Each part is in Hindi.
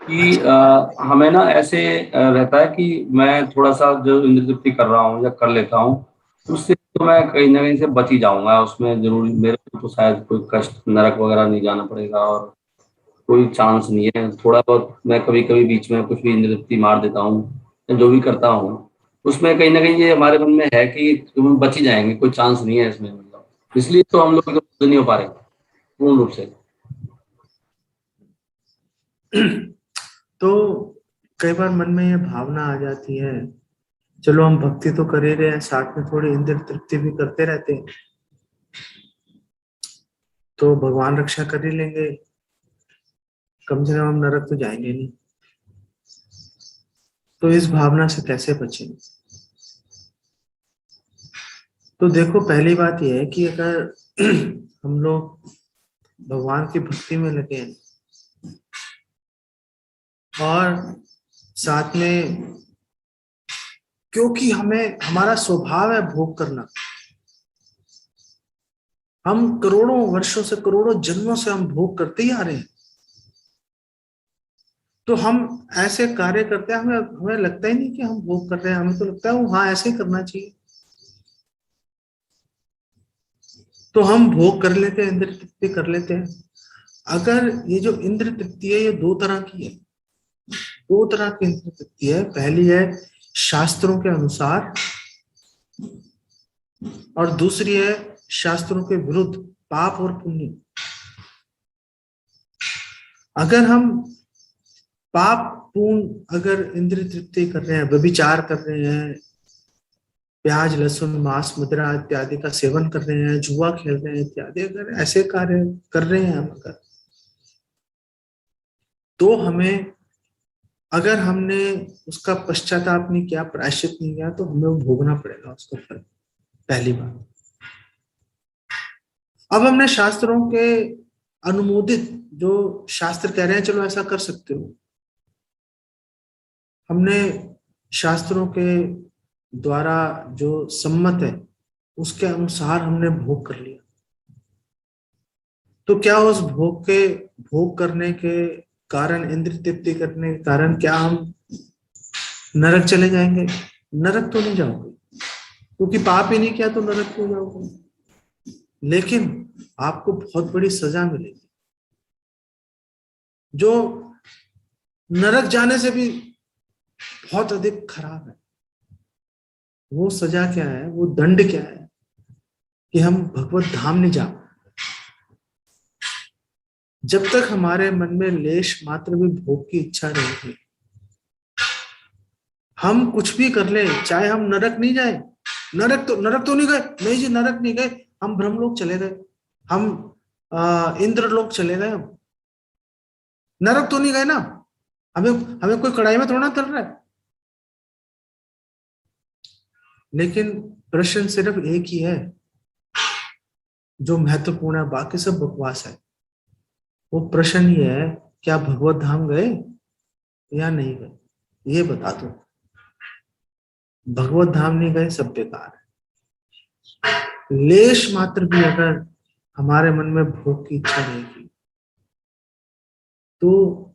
कि अच्छा। हमें ना ऐसे रहता है कि मैं थोड़ा सा जो इंद्र तृप्ति कर रहा हूँ या कर लेता हूँ, उससे तो मैं कहीं ना कहीं से बच ही जाऊंगा। उसमें जरूर मेरे को तो शायद कोई कष्ट नरक वगैरह नहीं जाना पड़ेगा, और कोई चांस नहीं है। थोड़ा बहुत मैं कभी कभी बीच में कुछ भी इंद्र तृप्ति मार देता हूँ या जो भी करता हूँ, उसमें कहीं ना कहीं ये हमारे मन में है कि तुम बच ही जाएंगे, कोई चांस नहीं है इसमें, मतलब इसलिए तो हम लोग नहीं हो पा रहे पूर्ण रूप से। तो कई बार मन में ये भावना आ जाती है, चलो हम भक्ति तो कर ही रहे हैं, साथ में थोड़ी इंद्र तृप्ति भी करते रहते हैं, तो भगवान रक्षा कर ही लेंगे, कम से कम हम नरक तो जाएंगे नहीं। तो इस भावना से कैसे बचें? तो देखो, पहली बात यह है कि अगर हम लोग भगवान की भक्ति में लगे हैं और साथ में, क्योंकि हमें हमारा स्वभाव है भोग करना, हम करोड़ों वर्षों से, करोड़ों जन्मों से हम भोग करते ही आ रहे हैं, तो हम ऐसे कार्य करते हैं, हमें हमें लगता ही नहीं कि हम भोग कर रहे हैं, हमें तो लगता है वो हाँ ऐसे ही करना चाहिए, तो हम भोग कर लेते हैं, इंद्र तृप्ति कर लेते हैं। अगर ये जो इंद्र तृप्ति है ये दो तरह की है, दो तरह की इंद्र तृप्ति है। पहली है शास्त्रों के अनुसार, और दूसरी है शास्त्रों के विरुद्ध, पाप और पुण्य। अगर हम पाप पूर्ण अगर इंद्रिय तृप्ति कर रहे हैं, व्यभिचार कर रहे हैं, प्याज लहसुन मांस मदिरा इत्यादि का सेवन कर रहे हैं, जुआ खेल रहे हैं इत्यादि, अगर ऐसे कार्य कर रहे हैं हम, अगर तो हमें, अगर हमने उसका पश्चाताप नहीं किया, प्रायश्चित नहीं किया, तो हमें वो भोगना पड़ेगा उसका फल। पहली बात। अब हमने शास्त्रों के अनुमोदित, जो शास्त्र कह रहे हैं चलो ऐसा कर सकते हो, हमने शास्त्रों के द्वारा जो सम्मत है उसके अनुसार हमने भोग कर लिया, तो क्या उस भोग करने के कारण, इंद्रिय तृप्ति करने के कारण, क्या हम नरक चले जाएंगे? नरक तो नहीं जाओगे, क्योंकि पाप ही नहीं किया तो नरक क्यों जाओगे? लेकिन आपको बहुत बड़ी सजा मिलेगी, जो नरक जाने से भी बहुत अधिक खराब है। वो सजा क्या है, वो दंड क्या है, कि हम भगवत धाम नहीं जा। जब तक हमारे मन में लेश मात्र भी भोग की इच्छा रहेगी, हम कुछ भी कर ले, चाहे हम नरक नहीं जाए, नरक तो नहीं गए, नहीं जी नरक नहीं गए, हम ब्रह्मलोक चले गए, हम इंद्रलोक चले गए, हम नरक तो नहीं गए ना, हमें हमें कोई कड़ाई में थोड़ा ना तल रहा है। लेकिन प्रश्न सिर्फ एक ही है जो महत्वपूर्ण है, बाकी सब बकवास है। वो प्रश्न ये है, क्या भगवत धाम गए या नहीं गए? ये बता दो। भगवत धाम नहीं गए, सब बेकार है। लेश मात्र भी अगर हमारे मन में भोग की इच्छा रहेगी, तो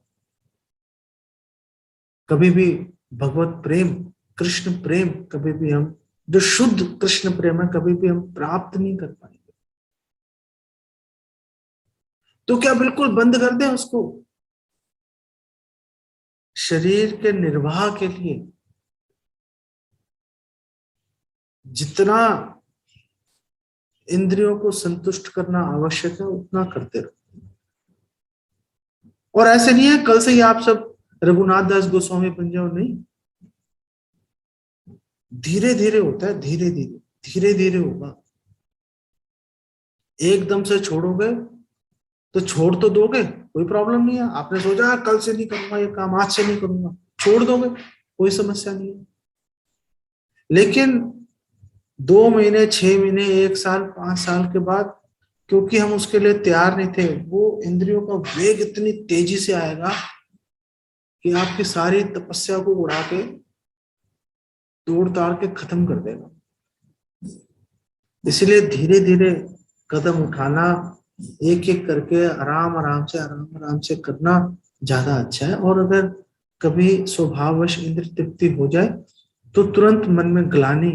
कभी भी भगवत प्रेम, कृष्ण प्रेम, कभी भी हम, जो शुद्ध कृष्ण प्रेम है, कभी भी हम प्राप्त नहीं कर पाएंगे। तो क्या बिल्कुल बंद कर दें उसको? शरीर के निर्वाह के लिए जितना इंद्रियों को संतुष्ट करना आवश्यक है उतना करते रहो। और ऐसे नहीं है कल से ही आप सब रघुनाथ दास गोस्वामी बन जाओ, नहीं, धीरे धीरे होता है, धीरे धीरे, धीरे धीरे होगा। एकदम से छोड़ोगे तो छोड़ तो दोगे, कोई प्रॉब्लम नहीं है। आपने सोचा कल से नहीं करूंगा ये काम, आज से नहीं करूंगा, छोड़ दोगे, कोई समस्या नहीं है। लेकिन 2 महीने, 6 महीने, 1 साल, 5 साल के बाद, क्योंकि हम उसके लिए तैयार नहीं थे, वो इंद्रियों का वेग इतनी तेजी से आएगा कि आपकी सारी तपस्या को उड़ा के, तोड़ ताड़ के खत्म कर देगा। इसलिए धीरे धीरे कदम उठाना, एक एक करके आराम आराम से, आराम आराम से करना, ज्यादा अच्छा है। और अगर कभी स्वभाववश इंद्र तृप्ति हो जाए तो तुरंत मन में ग्लानि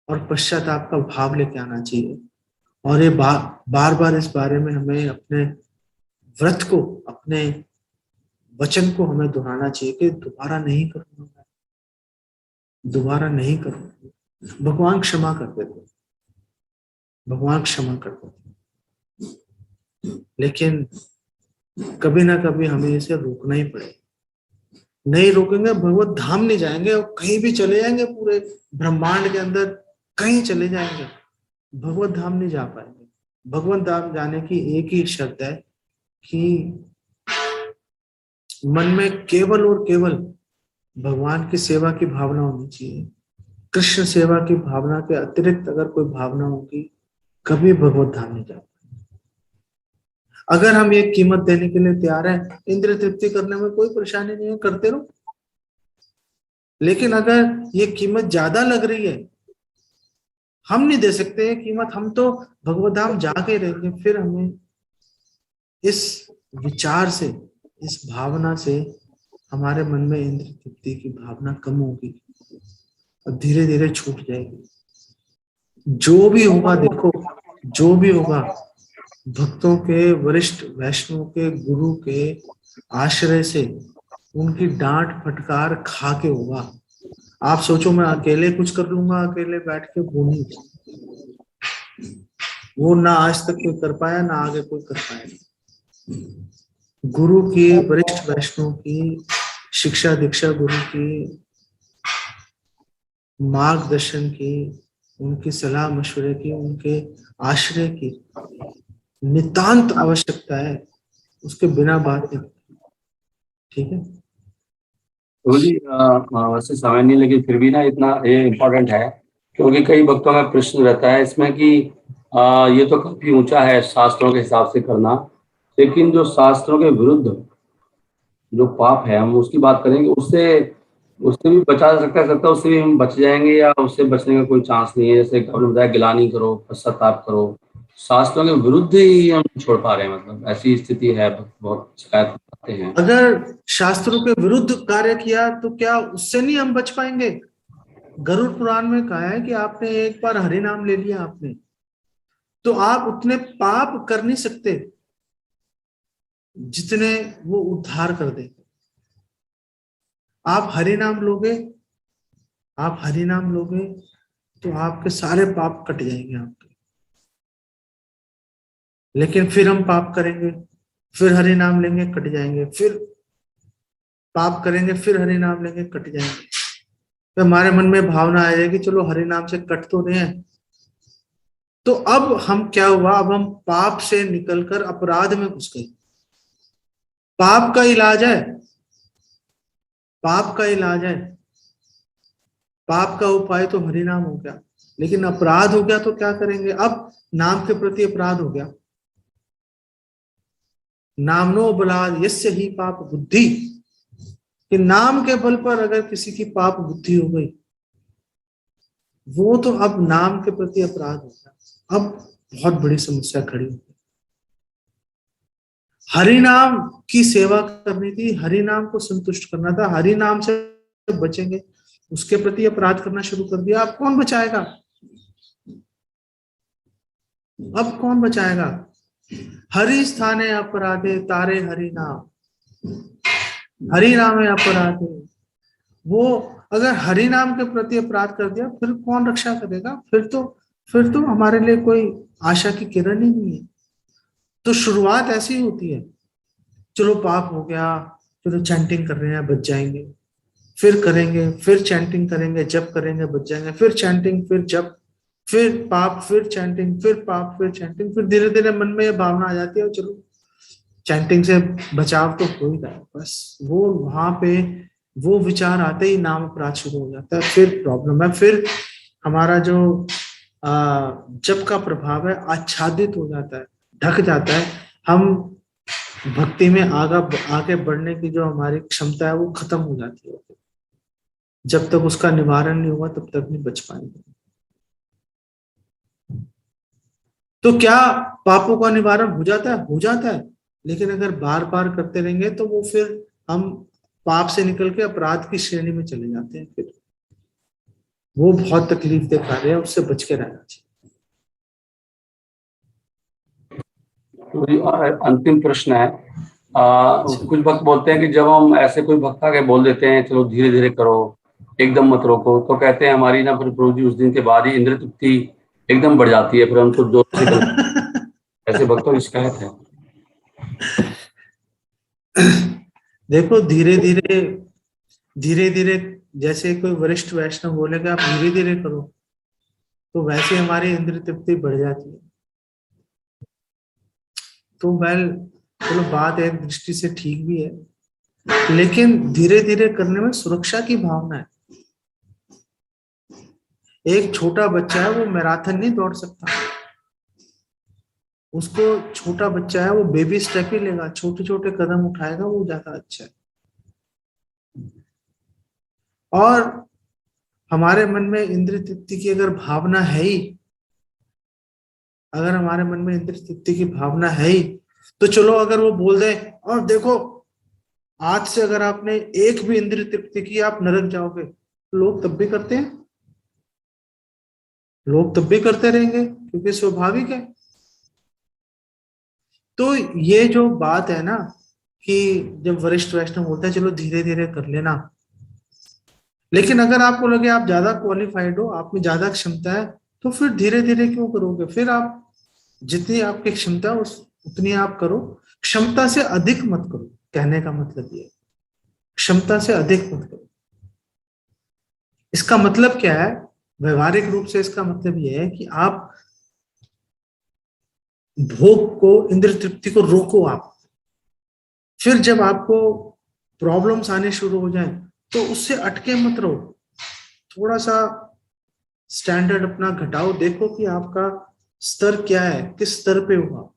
और पश्चाताप का भाव लेके आना चाहिए। और ये बार बार इस बारे में हमें अपने व्रत को, अपने वचन को हमें दोहराना चाहिए कि दोबारा नहीं करूंगा, दोबारा नहीं करूंगा। भगवान क्षमा कर देते, भगवान क्षमा कर देते, लेकिन कभी ना कभी हमें इसे रोकना ही पड़ेगा। नहीं रोकेंगे भगवत धाम नहीं जाएंगे, और कहीं भी चले जाएंगे पूरे ब्रह्मांड के अंदर, कहीं चले जाएंगे, भगवत धाम नहीं जा पाएंगे। भगवत धाम जाने की एक ही शर्त है कि मन में केवल और केवल भगवान की सेवा की भावना होनी चाहिए। कृष्ण सेवा की भावना के अतिरिक्त अगर कोई भावना होगी, कभी भगवत धाम नहीं जा। अगर हम ये कीमत देने के लिए तैयार है, इंद्रिय तृप्ति करने में कोई परेशानी नहीं है, करते रहो। लेकिन अगर ये कीमत ज्यादा लग रही है, हम नहीं दे सकते ये कीमत, हम तो भगवत धाम जाके रहेंगे, फिर हमें इस विचार से, इस भावना से हमारे मन में इंद्रिय तृप्ति की भावना कम होगी और धीरे धीरे छूट जाएगी। जो भी होगा, देखो जो भी होगा, भक्तों के, वरिष्ठ वैष्णव के, गुरु के आश्रय से, उनकी डांट फटकार खा के होगा। आप सोचो मैं अकेले कुछ कर लूंगा, अकेले बैठ के, वो नहीं, वो ना आज तक कोई कर पाया, ना आगे कोई कर पाएगा। गुरु की, वरिष्ठ वैष्णव की शिक्षा दीक्षा, गुरु की मार्गदर्शन की, उनकी सलाह मशवरे की, उनके आश्रय की नितांत आवश्यकता है, उसके बिना बात नहीं। ठीक है जी, वैसे समय नहीं, लेकिन फिर भी ना इतना ये इम्पोर्टेंट है, क्योंकि कई भक्तों का प्रश्न रहता है इसमें कि ये तो काफी ऊंचा है शास्त्रों के हिसाब से करना, लेकिन जो शास्त्रों के विरुद्ध जो पाप है, हम उसकी बात करेंगे, उससे उससे भी बचा जा सकता है, उससे भी हम बच जाएंगे, या उससे बचने का कोई चांस नहीं है। जैसे आपने बताया गिलानी करो, पश्चाताप करो, शास्त्रों के विरुद्ध ही हम छोड़ पा रहे हैं, मतलब ऐसी स्थिति है, बहुत शिकायत करते हैं। अगर शास्त्रों के विरुद्ध कार्य किया तो क्या उससे नहीं हम बच पाएंगे? गरुड़ पुराण में कहा है कि आपने एक बार हरि नाम ले लिया आपने, तो आप उतने पाप कर नहीं सकते जितने वो उद्धार कर देंगे। आप हरि नाम लोगे, आप हरि नाम लोगे तो आपके सारे पाप कट जाएंगे आपके। लेकिन फिर हम पाप करेंगे, फिर हरि नाम लेंगे, कट जाएंगे, फिर पाप करेंगे, फिर हरि नाम लेंगे, कट जाएंगे। तो हमारे मन में भावना आ जाएगी चलो हरि नाम से कट तो रहे हैं। तो अब हम क्या हुआ, अब हम पाप से निकलकर अपराध में घुस गए। पाप का इलाज है, पाप का इलाज है, पाप का उपाय तो हरि नाम हो गया, लेकिन अपराध हो गया तो क्या करेंगे? अब नाम के प्रति अपराध हो गया। नामनो बलाद यस्य ही पाप बुद्धि, कि नाम के बल पर अगर किसी की पाप बुद्धि हो गई, वो तो अब नाम के प्रति अपराध हो गया। अब बहुत बड़ी समस्या खड़ी हो गई। हरि नाम की सेवा करनी थी, हरि नाम को संतुष्ट करना था, हरि नाम से बचेंगे, उसके प्रति अपराध करना शुरू कर दिया। अब कौन बचाएगा? अब कौन बचाएगा? हरि स्थाने अपराधे तारे हरि नाम, हरि नाम है अपराधे। वो अगर हरि नाम के प्रति अपराध कर दिया, फिर कौन रक्षा करेगा? फिर तो हमारे लिए कोई आशा की किरण ही नहीं है। तो शुरुआत ऐसी ही होती है, चलो पाप हो गया, चलो चैंटिंग कर रहे हैं, बच जाएंगे, फिर करेंगे, फिर चैंटिंग करेंगे, जप करेंगे, बच जाएंगे, फिर चैंटिंग, फिर जप, फिर पाप, फिर चैंटिंग, फिर पाप, फिर चैंटिंग, फिर धीरे धीरे मन में ये भावना आ जाती है चलो चैंटिंग से बचाव तो हो ही रहा है। बस वो वहां पे वो विचार आते ही नाम अपराध शुरू हो जाता है, फिर प्रॉब्लम है। फिर हमारा जो जप का प्रभाव है आच्छादित हो जाता है, ढक जाता है। हम भक्ति में आगे बढ़ने की जो हमारी क्षमता है वो खत्म हो जाती है। जब तक उसका निवारण नहीं हुआ तब तक नहीं बच पाएंगे। तो क्या पापों का निवारण हो जाता है? हो जाता है। लेकिन अगर बार बार करते रहेंगे तो वो फिर हम पाप से निकल के अपराध की श्रेणी में चले जाते हैं, फिर वो बहुत तकलीफ दे कार्य है, उससे बच के रहना चाहिए। तो ये और अंतिम प्रश्न है, अच्छा। कुछ भक्त बोलते हैं कि जब हम ऐसे कोई भक्त आके बोल देते हैं चलो धीरे धीरे करो, एकदम मत रोको, तो कहते हैं हमारी ना फिर प्रभु जी उस दिन के बाद ही इंद्र तृप्ति एकदम बढ़ जाती है, फिर हम तो जोर से कर, ऐसे भक्तों की शिकायत है। देखो, धीरे धीरे धीरे धीरे, जैसे कोई वरिष्ठ वैष्णव बोलेगा आप धीरे धीरे करो, तो वैसे हमारी इंद्र तृप्ति बढ़ जाती है। तो वेल, चलो बात एक दृष्टि से ठीक भी है, लेकिन धीरे धीरे करने में सुरक्षा की भावना है। एक छोटा बच्चा है, वो मैराथन नहीं दौड़ सकता, उसको, छोटा बच्चा है वो बेबी स्टेप ही लेगा, छोटे छोटे कदम उठाएगा, वो ज्यादा अच्छा है। और हमारे मन में इंद्र तृप्ति की अगर भावना है ही, अगर हमारे मन में इंद्र तृप्ति की भावना है ही, तो चलो अगर वो बोल दे और देखो आज से अगर आपने एक भी इंद्र तृप्ति की आप नरक जाओगे, लोग तब भी करते हैं, लोग तब भी करते रहेंगे, क्योंकि स्वाभाविक है। तो ये जो बात है ना, कि जब वरिष्ठ वैष्णव बोलते हैं चलो धीरे धीरे कर लेना, लेकिन अगर आपको लगे आप ज्यादा क्वालिफाइड हो, आप में ज्यादा क्षमता है, तो फिर धीरे धीरे क्यों करोगे? फिर आप जितनी आपकी क्षमता है उस उतनी आप करो, क्षमता से अधिक मत करो। कहने का मतलब ये है, क्षमता से अधिक मत करो। इसका मतलब क्या है? व्यवहारिक रूप से इसका मतलब यह है कि आप भोग को, इंद्र तृप्ति को रोको आप। फिर जब आपको प्रॉब्लम्स आने शुरू हो जाए तो उससे अटके मत रहो, थोड़ा सा स्टैंडर्ड अपना घटाओ, देखो कि आपका स्तर क्या है, किस स्तर पे हुआ।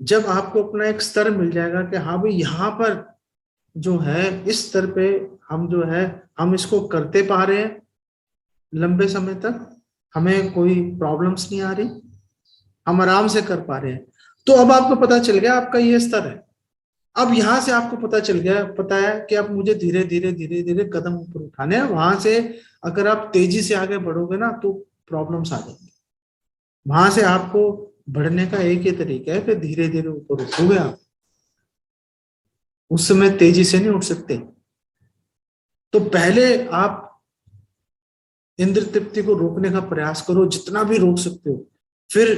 जब आपको अपना एक स्तर मिल जाएगा कि हाँ भाई यहाँ पर जो है, इस स्तर पे हम जो है, हम इसको करते पा रहे हैं लंबे समय तक, हमें कोई प्रॉब्लम्स नहीं आ रही, हम आराम से कर पा रहे हैं, तो अब आपको पता चल गया आपका ये स्तर है। अब यहां से आपको पता चल गया, पता है कि अब मुझे धीरे धीरे धीरे धीरे कदम ऊपर उठाने हैं। वहां से अगर आप तेजी से आगे बढ़ोगे ना तो प्रॉब्लम्स आ जाएंगी। वहां से आपको बढ़ने का एक ही तरीका है कि धीरे धीरे ऊपर उठोगे आप, उस समय तेजी से नहीं उठ सकते। तो पहले आप इंद्र तृप्ति को रोकने का प्रयास करो, जितना भी रोक सकते हो। फिर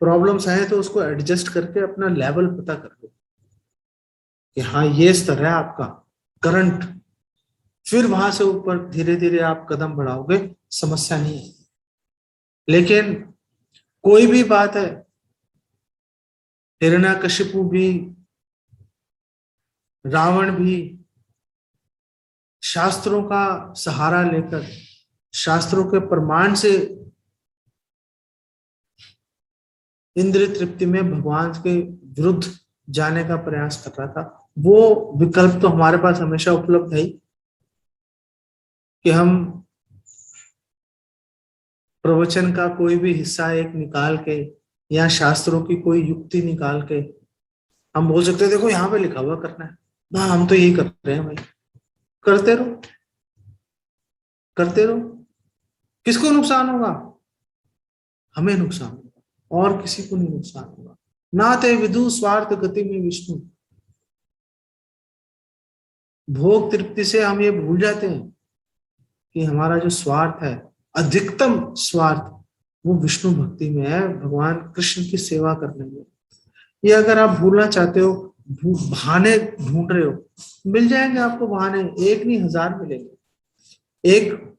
प्रॉब्लम्स आए तो उसको एडजस्ट करके अपना लेवल पता कर लो कि हाँ ये स्तर है आपका करंट। फिर वहां से ऊपर धीरे धीरे आप कदम बढ़ाओगे, समस्या नहीं है। लेकिन कोई भी बात है, हिरण्यकशिपु भी, रावण भी, शास्त्रों का सहारा लेकर, शास्त्रों के प्रमाण से इंद्र तृप्ति में भगवान के विरुद्ध जाने का प्रयास कर रहा था। वो विकल्प तो हमारे पास हमेशा उपलब्ध है ही, कि हम प्रवचन का कोई भी हिस्सा एक निकाल के, या शास्त्रों की कोई युक्ति निकाल के हम बोल सकते हैं देखो यहाँ पे लिखा हुआ करना है, हाँ हम तो यही कर रहे हैं भाई, करते रहो, करते रहो। किसको नुकसान होगा? हमें नुकसान होगा, और किसी को नहीं नुकसान होगा। ना ते विदु स्वार्थ गति में विष्णु। भोग तृप्ति से हम ये भूल जाते हैं कि हमारा जो स्वार्थ है, अधिकतम स्वार्थ, वो विष्णु भक्ति में है, भगवान कृष्ण की सेवा करने में। ये अगर आप भूलना चाहते हो, बहाने ढूंढ रहे हो, मिल जाएंगे आपको बहाने, एक नहीं हजार मिलेंगे। एक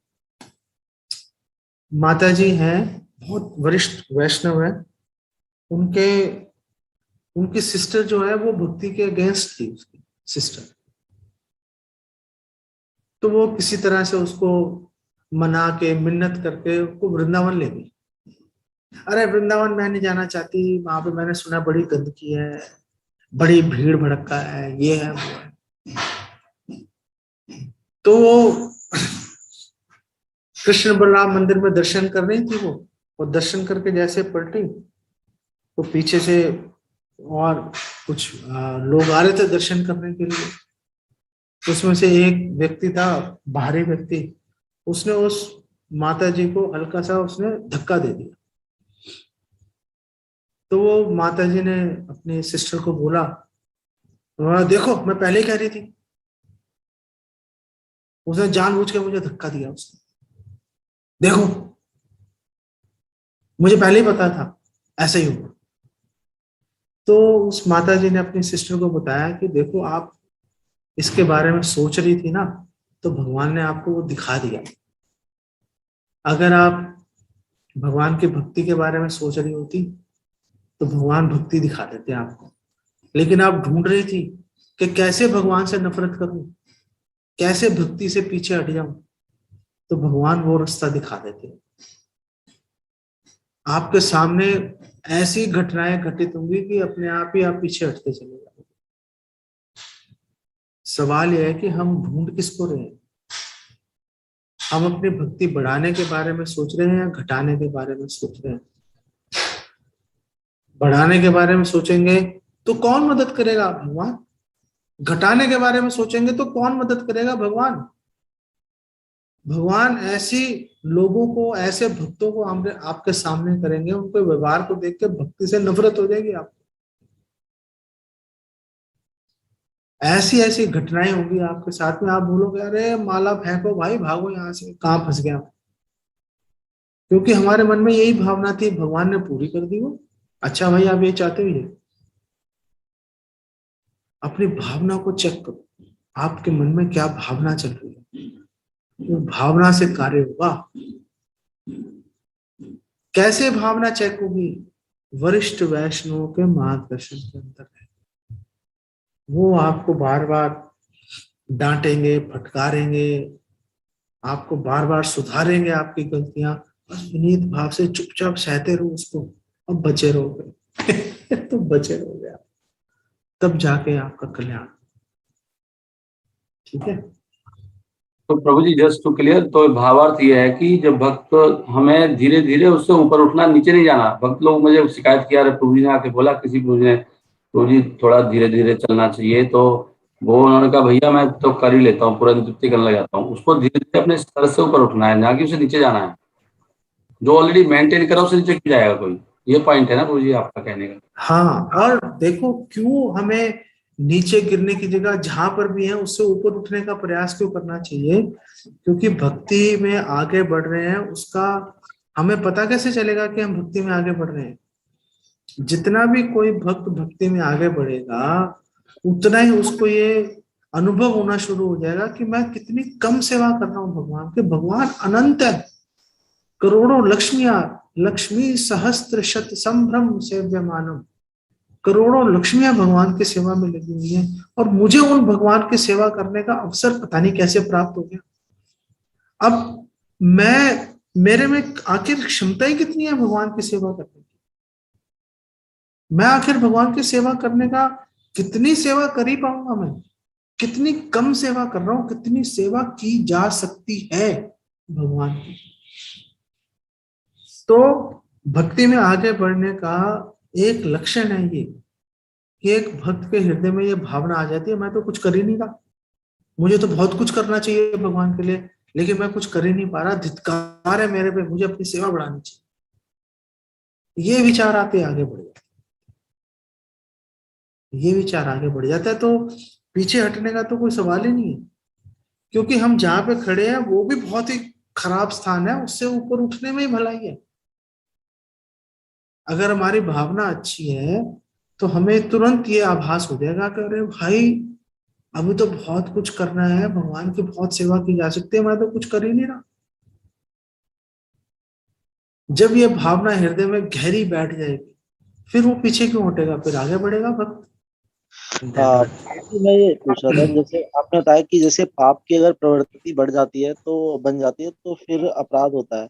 माता जी हैं, बहुत वरिष्ठ वैष्णव है, उनके उनकी सिस्टर जो है वो भक्ति के अगेंस्ट थी, उसकी सिस्टर। तो वो किसी तरह से उसको मना के, मिन्नत करके उसको वृंदावन ले गई। अरे वृंदावन मैं नहीं जाना चाहती, वहां पे मैंने सुना बड़ी गंदगी है, बड़ी भीड़ भड़का है, ये है वो है। तो वो कृष्ण बलराम मंदिर में दर्शन कर रही थी वो, और दर्शन करके जैसे पलटी तो पीछे से और कुछ लोग आ रहे थे दर्शन करने के लिए। उसमें से एक व्यक्ति था, बाहरी व्यक्ति, उसने उस माता जी को हल्का सा उसने धक्का दे दिया। तो वो माता जी ने अपनी सिस्टर को बोला, देखो मैं पहले ही कह रही थी। उसने जानबूझ के मुझे धक्का दिया उसने, देखो मुझे पहले ही पता था ऐसा ही होगा। तो उस माता जी ने अपनी सिस्टर को बताया कि देखो आप इसके बारे में सोच रही थी ना, तो भगवान ने आपको वो दिखा दिया। अगर आप भगवान की भक्ति के बारे में सोच रही होती तो भगवान भक्ति दिखा देते आपको। लेकिन आप ढूंढ रही थी कि कैसे भगवान से नफरत करूं, कैसे भक्ति से पीछे हट जाऊं, तो भगवान वो रास्ता दिखा देते। आपके सामने ऐसी घटनाएं घटित होंगी कि अपने आप ही आप पीछे हटते चले जाओगे। सवाल यह है कि हम ढूंढ किसको रहे हैं? हम अपनी भक्ति बढ़ाने के बारे में सोच रहे हैं या घटाने के बारे में सोच रहे हैं? बढ़ाने के बारे में सोचेंगे तो कौन मदद करेगा? भगवान। घटाने के बारे में सोचेंगे तो कौन मदद करेगा? भगवान। भगवान ऐसी लोगों को, ऐसे भक्तों को हमने आपके सामने करेंगे, उनके व्यवहार को देख के भक्ति से नफरत हो जाएगी। आप ऐसी ऐसी घटनाएं होंगी आपके साथ में, आप बोलोगे अरे माला फेंको भाई, भागो यहाँ से, कहाँ फंस गया। क्योंकि हमारे मन में यही भावना थी, भगवान ने पूरी कर दी वो। अच्छा भाई, आप ये चाहते हो? ये अपनी भावना को चेक करो, आपके मन में क्या भावना चल रही है, वो भावना से कार्य होगा। कैसे भावना चेक होगी? वरिष्ठ वैष्णव के मार्गदर्शन के अंदर है। वो आपको बार बार डांटेंगे, फटकारेंगे, आपको बार बार सुधारेंगे आपकी गलतियां। बस विनीत भाव से चुपचाप सहते रहो उसको, अब बचे रहोगे। तो बचे रहोगे आप, तब जाके आपका कल्याण। ठीक है। तो प्रभु जी जस्ट टू क्लियर, तो भावार्थ ये है कि जब भक्त, हमें धीरे धीरे उससे ऊपर उठना, नीचे नहीं जाना। भक्त लोग मुझे शिकायत किया, प्रभु जी ने आके बोला, किसी प्रभु जी ने, प्रभु जी थोड़ा धीरे धीरे चलना चाहिए। तो वो उन्होंने कहा भैया मैं तो कर ही लेता हूँ, पूरा तृप्ति करने लग जाता हूँ। उसको धीरे धीरे अपने स्तर से ऊपर उठना है, ना कि उसे नीचे जाना है। जो ऑलरेडी मेंटेन करा उसे नीचे क्यों जाएगा कोई? ये पॉइंट है ना प्रभु जी आपका कहने का। हाँ, और देखो क्यों हमें नीचे गिरने की जगह जहां पर भी है उससे ऊपर उठने का प्रयास क्यों करना चाहिए? क्योंकि भक्ति में आगे बढ़ रहे हैं, उसका हमें पता कैसे चलेगा कि हम भक्ति में आगे बढ़ रहे हैं? जितना भी कोई भक्त भक्ति में आगे बढ़ेगा, उतना ही उसको ये अनुभव होना शुरू हो जाएगा कि मैं कितनी कम सेवा कर रहा हूँ भगवान के। भगवान अनंत है, करोड़ों लक्ष्मियां, लक्ष्मी सहस्त्र शत संभ्रम सेव्यमानम, करोड़ों लक्ष्मियां भगवान की सेवा में लगी हुई हैं, और मुझे उन भगवान की सेवा करने का अवसर पता नहीं कैसे प्राप्त हो गया। अब मैं, मेरे में आखिर क्षमता ही कितनी है भगवान की सेवा करने की? मैं आखिर भगवान की सेवा करने का कितनी सेवा कर ही पाऊंगा? मैं कितनी कम सेवा कर रहा हूं, कितनी सेवा की जा सकती है भगवान की? तो भक्ति में आगे बढ़ने का एक लक्षण है ये, कि एक भक्त के हृदय में ये भावना आ जाती है, मैं तो कुछ कर ही नहीं रहा, मुझे तो बहुत कुछ करना चाहिए भगवान के लिए, लेकिन मैं कुछ कर ही नहीं पा रहा, धिक्कार है मेरे पे, मुझे अपनी सेवा बढ़ानी चाहिए। ये विचार आते आगे बढ़ जाते, ये विचार आगे बढ़ जाता है, तो पीछे हटने का तो कोई सवाल ही नहीं है। क्योंकि हम जहां पे खड़े हैं वो भी बहुत ही खराब स्थान है, उससे ऊपर उठने में ही भलाई है। अगर हमारी भावना अच्छी है तो हमें तुरंत ये आभास हो जाएगा कि अरे भाई, अभी तो बहुत कुछ करना है, भगवान की बहुत सेवा की जा सकती है, मैं तो कुछ कर ही नहीं रहा। जब ये भावना हृदय में गहरी बैठ जाएगी, फिर वो पीछे क्यों हटेगा, फिर आगे बढ़ेगा भक्त। मैं ये पूछ रहा था, जैसे आपने बताया कि जैसे पाप की अगर प्रवृत्ति बढ़ जाती है तो बन जाती है तो फिर अपराध होता है।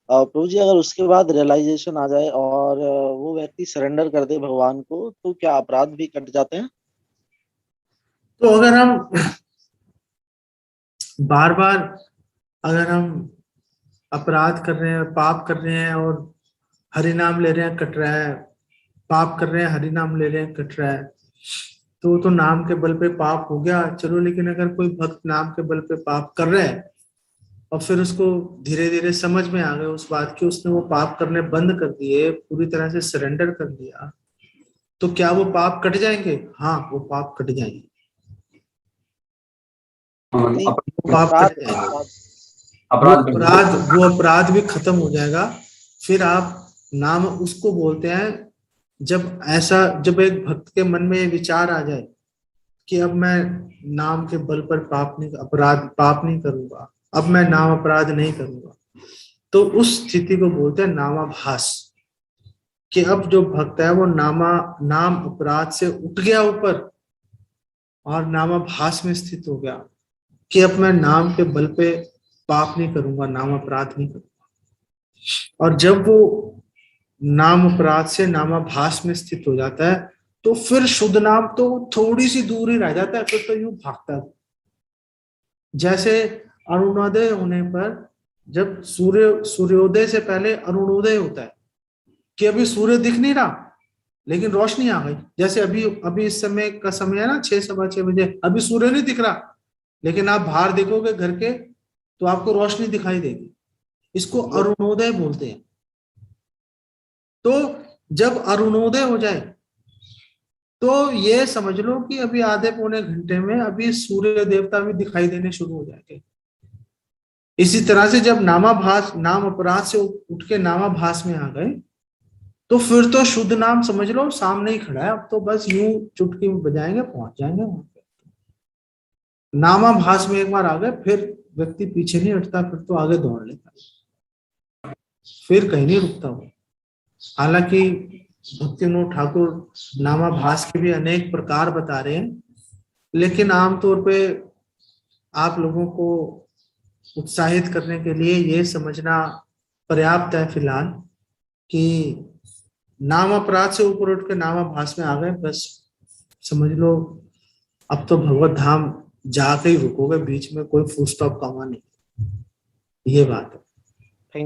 प्रभु जी, अगर उसके बाद रियलाइजेशन आ जाए और वो व्यक्ति सरेंडर कर दे भगवान को, तो क्या अपराध भी कट जाते हैं? तो अगर हम बार बार, अगर हम अपराध कर रहे हैं, पाप कर रहे हैं और हरि नाम ले रहे हैं, कट रहा है, पाप कर रहे हैं, हरि नाम ले रहे हैं, कट रहा है, तो नाम के बल पे पाप हो गया, चलो। लेकिन अगर कोई भक्त नाम के बल पे पाप कर रहा है और फिर उसको धीरे धीरे समझ में आ गया उस बात की, उसने वो पाप करने बंद कर दिए, पूरी तरह से सरेंडर कर दिया, तो क्या वो पाप कट जाएंगे? हाँ, वो पाप कट जाएंगे, नहीं, वो पाप अपराध कट जाएंगे, अपराध वो अपराध भी खत्म हो जाएगा। फिर आप नाम उसको बोलते हैं, जब एक भक्त के मन में ये विचार आ जाए कि अब मैं नाम के बल पर पाप नहीं करूंगा, अब मैं नाम अपराध नहीं करूंगा, तो उस स्थिति को बोलते हैं नामाभास। कि अब जो भक्त है वो नाम अपराध से उठ गया ऊपर और नामाभास में स्थित हो गया कि अब मैं नाम के बल पे पाप नहीं करूंगा, नाम अपराध नहीं करूंगा। और जब वो नाम अपराध से नामाभास में स्थित हो जाता है, तो फिर शुद्ध नाम तो थोड़ी सी दूर ही रह जाता है, फिर तो यूं भागता है। जैसे अरुणोदय होने पर, जब सूर्योदय से पहले अरुणोदय होता है, कि अभी सूर्य दिख नहीं रहा लेकिन रोशनी आ गई। जैसे अभी इस समय का समय है ना, 6 सवा 6 बजे, अभी सूर्य नहीं दिख रहा, लेकिन आप बाहर देखोगे घर के तो आपको रोशनी दिखाई देगी। इसको अरुणोदय बोलते हैं। तो जब अरुणोदय हो जाए तो ये समझ लो कि अभी आधे पौने घंटे में अभी सूर्य देवता भी दिखाई देने शुरू हो जाएंगे। इसी तरह से जब नाम अपराध से उठ के नामाभास में आ गए, तो फिर तो शुद्ध नाम समझ लो सामने ही खड़ा है, अब तो बस यूं चुटकी बजाएंगे पहुंच जाएंगे वहां पे। नामाभास में एक बार आ गए, फिर व्यक्ति पीछे नहीं हटता, फिर तो आगे दौड़ लेता, फिर कहीं नहीं रुकता वो। हालांकि भक्तिविनोद ठाकुर नामाभास के भी अनेक प्रकार बता रहे हैं, लेकिन आमतौर पे आप लोगों को उत्साहित करने के लिए ये समझना पर्याप्त है फिलहाल कि नाम अपराध से ऊपर उठ के नामाभास में आ गए, बस समझ लो अब तो भगवत धाम जाके ही रुकोगे, बीच में कोई फुल स्टॉप कमा नहीं, ये बात है।